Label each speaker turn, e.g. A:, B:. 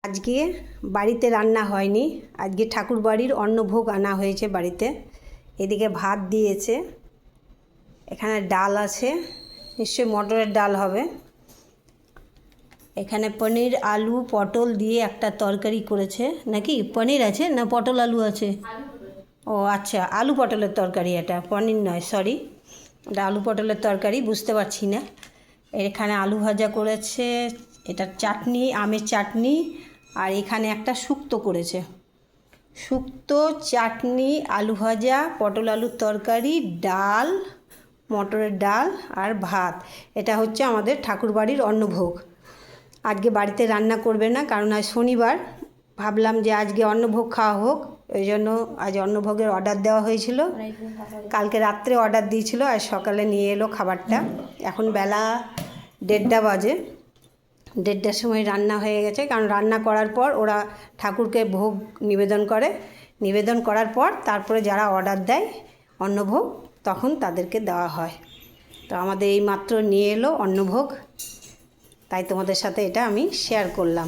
A: আজকে বাড়িতে রান্না হয়নি, আজকে ঠাকুর বাড়ির অন্নভোগ আনা হয়েছে বাড়িতে। এদিকে ভাত দিয়েছে, এখানে ডাল আছে, নিশ্চয়ই মটরের ডাল হবে। এখানে পনির আলু পটল দিয়ে একটা তরকারি করেছে, নাকি পনির আছে না পটল আলু আছে? ও আচ্ছা, আলু পটলের তরকারি, এটা পনির নয়, সরি, এটা আলু পটলের তরকারি, বুঝতে পারছি না। এখানে আলু ভাজা করেছে, এটা চাটনি, আমের চাটনি, আর এখানে একটা শুক্তো করেছে। শুক্তো, চাটনি, আলু ভাজা, পটল আলুর তরকারি, ডাল, মটরের ডাল আর ভাত। এটা হচ্ছে আমাদের ঠাকুরবাড়ির অন্নভোগ। আজকে বাড়িতে রান্না করবে না, কারণ আজ শনিবার। ভাবলাম যে আজকে অন্নভোগ খাওয়া হোক, ওই জন্য আজ অন্নভোগের অর্ডার দেওয়া হয়েছিল। কালকে রাত্রে অর্ডার দিয়েছিল, আজ সকালে নিয়ে এলো খাবারটা। এখন বেলা 1:30 বাজে, 1:30টার সময় রান্না হয়ে গেছে। কারণ রান্না করার পর ওরা ঠাকুরকে ভোগ নিবেদন করে, নিবেদন করার পর তারপরে যারা অর্ডার দেয় অন্নভোগ, তখন তাদেরকে দেওয়া হয়। তো আমাদের এই মাত্র নিয়ে এলো অন্নভোগ, তাই তোমাদের সাথে এটা আমি শেয়ার করলাম।